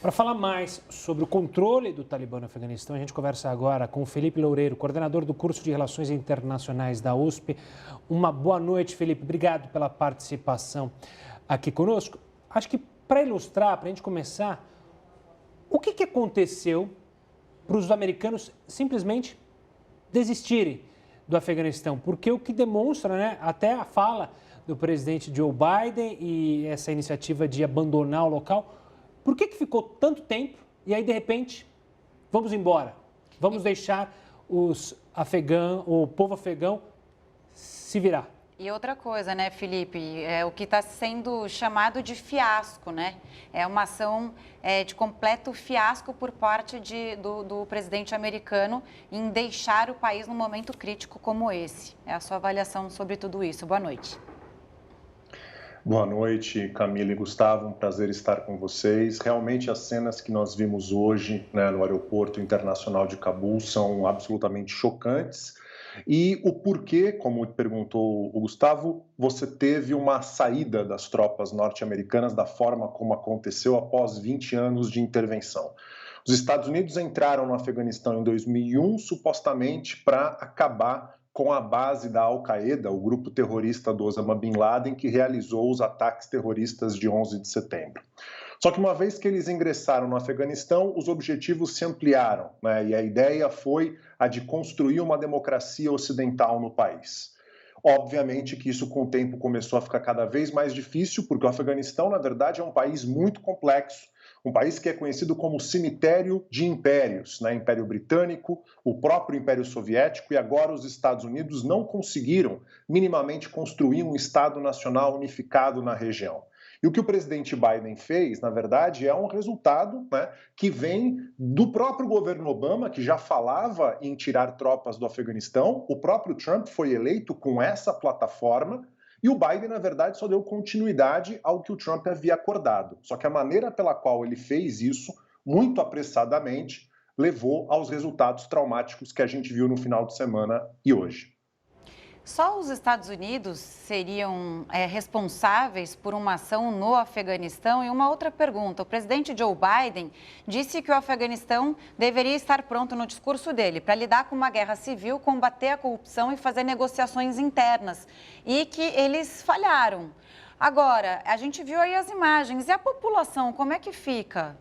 Para falar mais sobre o controle do Talibã no Afeganistão, a gente conversa agora com o Felipe Loureiro, coordenador do curso de Relações Internacionais da USP. Uma boa noite, Felipe. Obrigado pela participação aqui conosco. Acho que para ilustrar, para a gente começar, o que aconteceu para os americanos simplesmente desistirem do Afeganistão? Porque o que demonstra, né, até a fala do presidente Joe Biden e essa iniciativa de abandonar o local. Por que ficou tanto tempo e aí, de repente, vamos embora? Vamos deixar o povo afegão se virar. E outra coisa, né, Felipe, é o que está sendo chamado de fiasco, né? É uma ação de completo fiasco por parte do presidente americano em deixar o país num momento crítico como esse. É a sua avaliação sobre tudo isso. Boa noite. Boa noite, Camila e Gustavo, um prazer estar com vocês. Realmente as cenas que nós vimos hoje, né, no aeroporto internacional de Cabul são absolutamente chocantes. E o porquê, como perguntou o Gustavo, você teve uma saída das tropas norte-americanas da forma como aconteceu após 20 anos de intervenção. Os Estados Unidos entraram no Afeganistão em 2001, supostamente para acabar com a base da Al-Qaeda, o grupo terrorista do Osama Bin Laden, que realizou os ataques terroristas de 11 de setembro. Só que uma vez que eles ingressaram no Afeganistão, os objetivos se ampliaram, né? E a ideia foi a de construir uma democracia ocidental no país. Obviamente que isso, com o tempo, começou a ficar cada vez mais difícil, porque o Afeganistão, na verdade, é um país muito complexo, um país que é conhecido como cemitério de impérios, né? Império Britânico, o próprio Império Soviético e agora os Estados Unidos não conseguiram minimamente construir um Estado nacional unificado na região. E o que o presidente Biden fez, na verdade, é um resultado, né, que vem do próprio governo Obama, que já falava em tirar tropas do Afeganistão. O próprio Trump foi eleito com essa plataforma. E o Biden, na verdade, só deu continuidade ao que o Trump havia acordado. Só que a maneira pela qual ele fez isso, muito apressadamente, levou aos resultados traumáticos que a gente viu no final de semana e hoje. Só os Estados Unidos seriam responsáveis por uma ação no Afeganistão? E uma outra pergunta, o presidente Joe Biden disse que o Afeganistão deveria estar pronto no discurso dele para lidar com uma guerra civil, combater a corrupção e fazer negociações internas, e que eles falharam. Agora, a gente viu aí as imagens, e a população, como é que fica?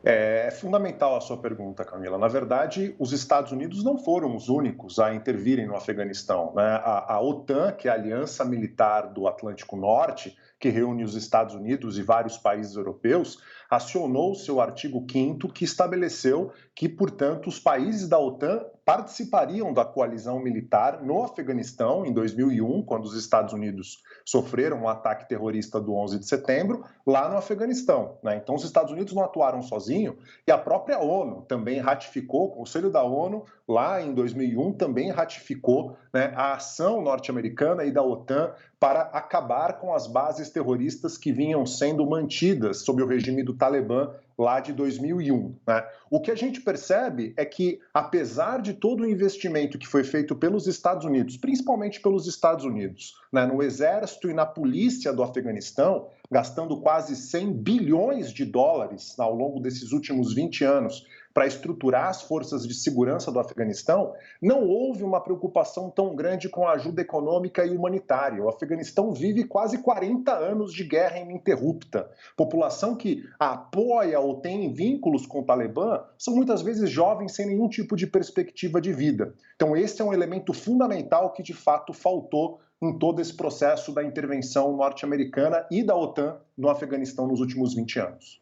É fundamental a sua pergunta, Camila. Na verdade, os Estados Unidos não foram os únicos a intervirem no Afeganistão, né? A OTAN, que é a Aliança Militar do Atlântico Norte, que reúne os Estados Unidos e vários países europeus, acionou o seu artigo 5º, que estabeleceu que, portanto, os países da OTAN participariam da coalizão militar no Afeganistão em 2001, quando os Estados Unidos sofreram um ataque terrorista do 11 de setembro, lá no Afeganistão, né? Então, os Estados Unidos não atuaram sozinhos e a própria ONU também ratificou, o Conselho da ONU, lá em 2001, também ratificou, né, a ação norte-americana e da OTAN para acabar com as bases terroristas que vinham sendo mantidas sob o regime do Talibã lá de 2001. Né? O que a gente percebe é que, apesar de todo o investimento que foi feito pelos Estados Unidos, principalmente pelos Estados Unidos, né, no exército e na polícia do Afeganistão, gastando quase 100 bilhões de dólares ao longo desses últimos 20 anos para estruturar as forças de segurança do Afeganistão, não houve uma preocupação tão grande com a ajuda econômica e humanitária. O Afeganistão vive quase 40 anos de guerra ininterrupta. População que apoia ou tem vínculos com o Talibã são muitas vezes jovens sem nenhum tipo de perspectiva de vida. Então esse é um elemento fundamental que de fato faltou em todo esse processo da intervenção norte-americana e da OTAN no Afeganistão nos últimos 20 anos.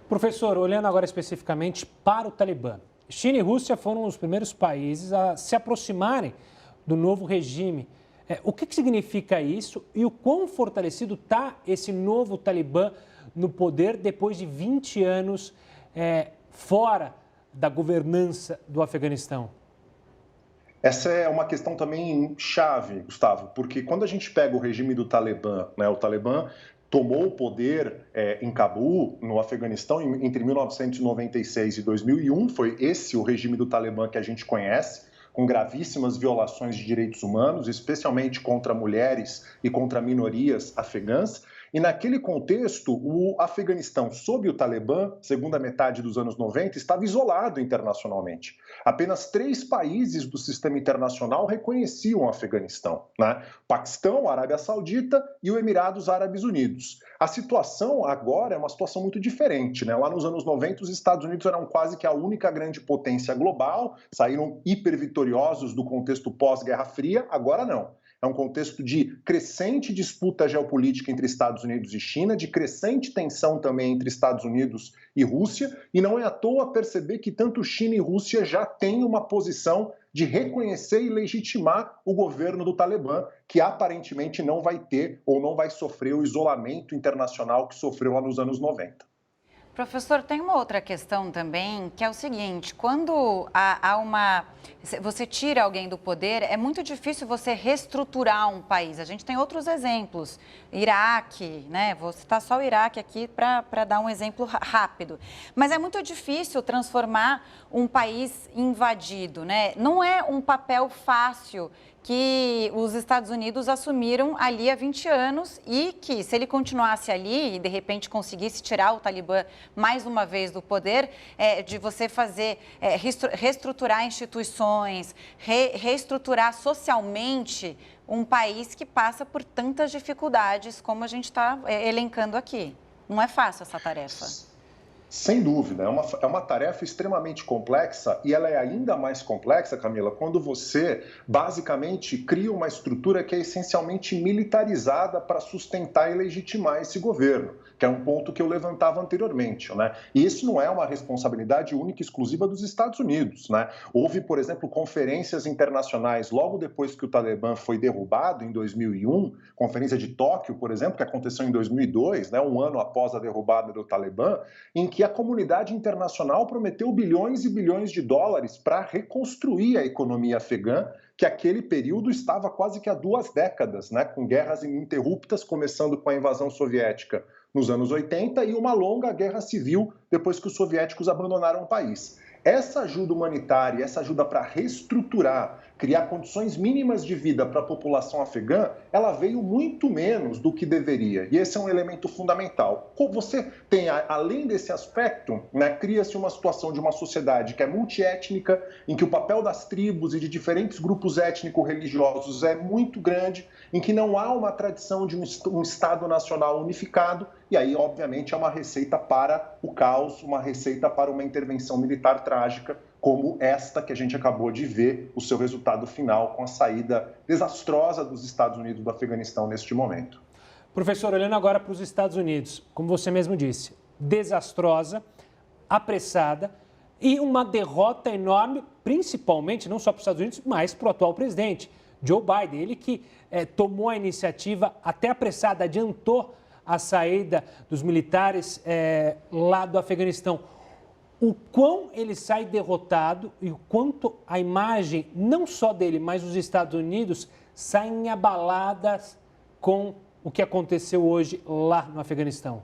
Professor, olhando agora especificamente para o Talibã, China e Rússia foram os primeiros países a se aproximarem do novo regime. O que significa isso e o quão fortalecido está esse novo Talibã no poder depois de 20 anos fora da governança do Afeganistão? Essa é uma questão também chave, Gustavo, porque quando a gente pega o regime do Talibã, né, o Talibã tomou o poder em Cabul, no Afeganistão, entre 1996 e 2001. Foi esse o regime do Talibã que a gente conhece, com gravíssimas violações de direitos humanos, especialmente contra mulheres e contra minorias afegãs. E naquele contexto, o Afeganistão, sob o Talibã, segunda metade dos anos 90, estava isolado internacionalmente. Apenas 3 países do sistema internacional reconheciam o Afeganistão, né? Paquistão, a Arábia Saudita e os Emirados Árabes Unidos. A situação agora é uma situação muito diferente, né? Lá nos anos 90, os Estados Unidos eram quase que a única grande potência global, saíram hipervitoriosos do contexto pós-Guerra Fria, agora não. É um contexto de crescente disputa geopolítica entre Estados Unidos e China, de crescente tensão também entre Estados Unidos e Rússia, e não é à toa perceber que tanto China e Rússia já têm uma posição de reconhecer e legitimar o governo do Talibã, que aparentemente não vai ter ou não vai sofrer o isolamento internacional que sofreu lá nos anos 90. Professor, tem uma outra questão também, que é o seguinte, quando você tira alguém do poder, é muito difícil você reestruturar um país. A gente tem outros exemplos, Iraque, né? Vou citar só o Iraque aqui para dar um exemplo rápido. Mas é muito difícil transformar um país invadido, né? Não é um papel fácil que os Estados Unidos assumiram ali há 20 anos e que, se ele continuasse ali e, de repente, conseguisse tirar o Talibã mais uma vez do poder, de você fazer, reestruturar instituições, reestruturar socialmente um país que passa por tantas dificuldades como a gente está elencando aqui. Não é fácil essa tarefa. Sem dúvida, é uma tarefa extremamente complexa e ela é ainda mais complexa, Camila, quando você basicamente cria uma estrutura que é essencialmente militarizada para sustentar e legitimar esse governo, que é um ponto que eu levantava anteriormente, né? E isso não é uma responsabilidade única e exclusiva dos Estados Unidos, né? Houve, por exemplo, conferências internacionais logo depois que o Talibã foi derrubado, em 2001, Conferência de Tóquio, por exemplo, que aconteceu em 2002, né, um ano após a derrubada do Talibã, em que a comunidade internacional prometeu bilhões e bilhões de dólares para reconstruir a economia afegã, que aquele período estava quase que há 2 décadas, né, com guerras ininterruptas, começando com a invasão soviética nos anos 80 e uma longa guerra civil depois que os soviéticos abandonaram o país. Essa ajuda humanitária, essa ajuda para reestruturar, criar condições mínimas de vida para a população afegã, ela veio muito menos do que deveria. E esse é um elemento fundamental. Você tem, além desse aspecto, né, cria-se uma situação de uma sociedade que é multiétnica, em que o papel das tribos e de diferentes grupos étnico-religiosos é muito grande, em que não há uma tradição de um Estado nacional unificado, e aí, obviamente, é uma receita para o caos, uma receita para uma intervenção militar trágica, como esta que a gente acabou de ver, o seu resultado final com a saída desastrosa dos Estados Unidos do Afeganistão neste momento. Professor, olhando agora para os Estados Unidos, como você mesmo disse, desastrosa, apressada e uma derrota enorme, principalmente não só para os Estados Unidos, mas para o atual presidente, Joe Biden. Ele que tomou a iniciativa até apressada, adiantou a saída dos militares lá do Afeganistão. O quão ele sai derrotado e o quanto a imagem, não só dele, mas dos Estados Unidos, saem abaladas com o que aconteceu hoje lá no Afeganistão?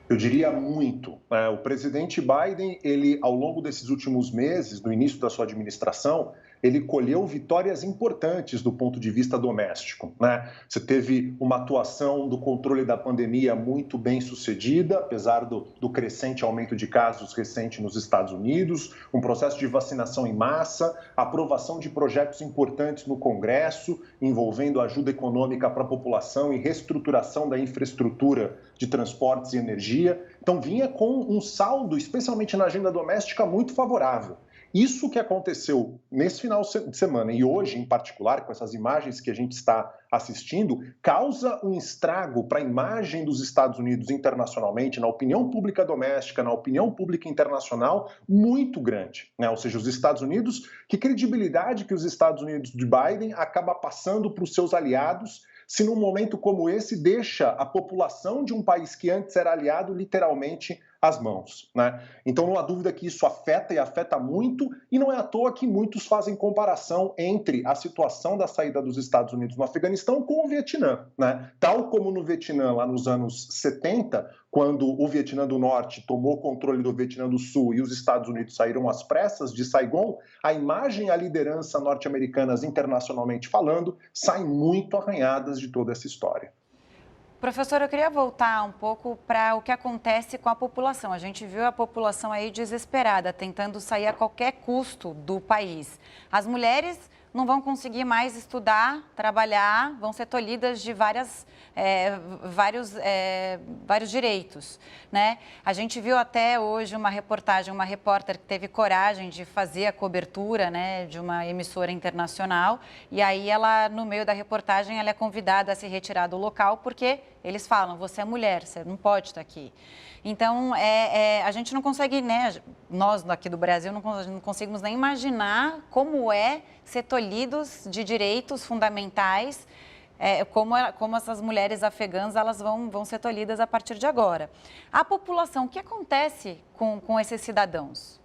Eu diria muito. O presidente Biden, ele, ao longo desses últimos meses, no início da sua administração, ele colheu vitórias importantes do ponto de vista doméstico, né? Você teve uma atuação do controle da pandemia muito bem sucedida, apesar do crescente aumento de casos recente nos Estados Unidos, um processo de vacinação em massa, aprovação de projetos importantes no Congresso, envolvendo ajuda econômica para a população e reestruturação da infraestrutura de transportes e energia. Então, vinha com um saldo, especialmente na agenda doméstica, muito favorável. Isso que aconteceu nesse final de semana e hoje, em particular, com essas imagens que a gente está assistindo, causa um estrago para a imagem dos Estados Unidos internacionalmente, na opinião pública doméstica, na opinião pública internacional, muito grande, né? Ou seja, os Estados Unidos, que credibilidade que os Estados Unidos de Biden acaba passando para os seus aliados, se num momento como esse deixa a população de um país que antes era aliado literalmente às mãos, né? Então não há dúvida que isso afeta e afeta muito, e não é à toa que muitos fazem comparação entre a situação da saída dos Estados Unidos no Afeganistão com o Vietnã, né? Tal como no Vietnã, lá nos anos 70, quando o Vietnã do Norte tomou controle do Vietnã do Sul e os Estados Unidos saíram às pressas de Saigon, a imagem e a liderança norte-americanas internacionalmente falando saem muito arranhadas de toda essa história. Professor, eu queria voltar um pouco para o que acontece com a população. A gente viu a população aí desesperada, tentando sair a qualquer custo do país. As mulheres não vão conseguir mais estudar, trabalhar, vão ser tolhidas de vários direitos, né? A gente viu até hoje uma reportagem, uma repórter que teve coragem de fazer a cobertura, né, de uma emissora internacional, e aí ela, no meio da reportagem, ela é convidada a se retirar do local porque eles falam, você é mulher, você não pode estar aqui. Então, a gente não consegue, né, nós aqui do Brasil não conseguimos nem imaginar como é ser tolhidos de direitos fundamentais, como essas mulheres afegãs elas vão ser tolhidas a partir de agora. A população, o que acontece com esses cidadãos?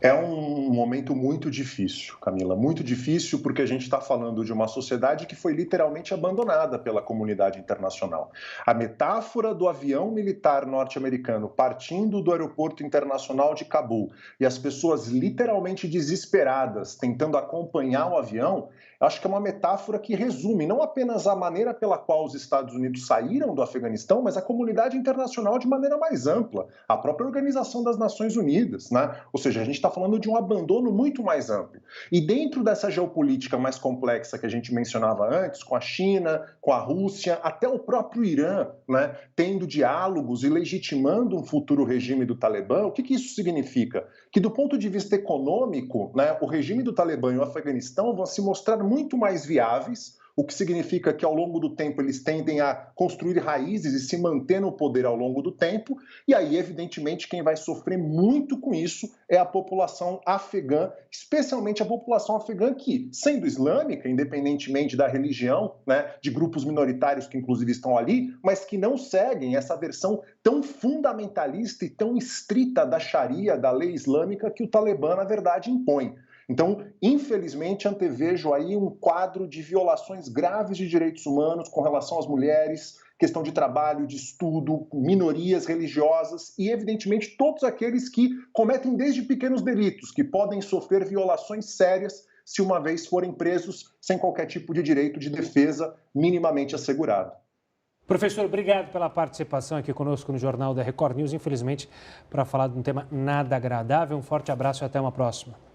É um momento muito difícil, Camila, muito difícil porque a gente está falando de uma sociedade que foi literalmente abandonada pela comunidade internacional. A metáfora do avião militar norte-americano partindo do aeroporto internacional de Cabul e as pessoas literalmente desesperadas tentando acompanhar o avião, acho que é uma metáfora que resume não apenas a maneira pela qual os Estados Unidos saíram do Afeganistão, mas a comunidade internacional de maneira mais ampla, a própria Organização das Nações Unidas, né? Ou seja, a gente está falando de um abandono muito mais amplo. E dentro dessa geopolítica mais complexa que a gente mencionava antes, com a China, com a Rússia, até o próprio Irã, né, tendo diálogos e legitimando um futuro regime do Talibã, o que isso significa? Que do ponto de vista econômico, né, o regime do Talibã e o Afeganistão vão se mostrar muito mais viáveis, o que significa que ao longo do tempo eles tendem a construir raízes e se manter no poder ao longo do tempo, e aí, evidentemente, quem vai sofrer muito com isso é a população afegã, especialmente a população afegã que, sendo islâmica, independentemente da religião, né, de grupos minoritários que inclusive estão ali, mas que não seguem essa versão tão fundamentalista e tão estrita da Sharia, da lei islâmica, que o Talibã, na verdade, impõe. Então, infelizmente, antevejo aí um quadro de violações graves de direitos humanos com relação às mulheres, questão de trabalho, de estudo, minorias religiosas e, evidentemente, todos aqueles que cometem desde pequenos delitos, que podem sofrer violações sérias se uma vez forem presos sem qualquer tipo de direito de defesa minimamente assegurado. Professor, obrigado pela participação aqui conosco no Jornal da Record News, infelizmente, para falar de um tema nada agradável. Um forte abraço e até uma próxima.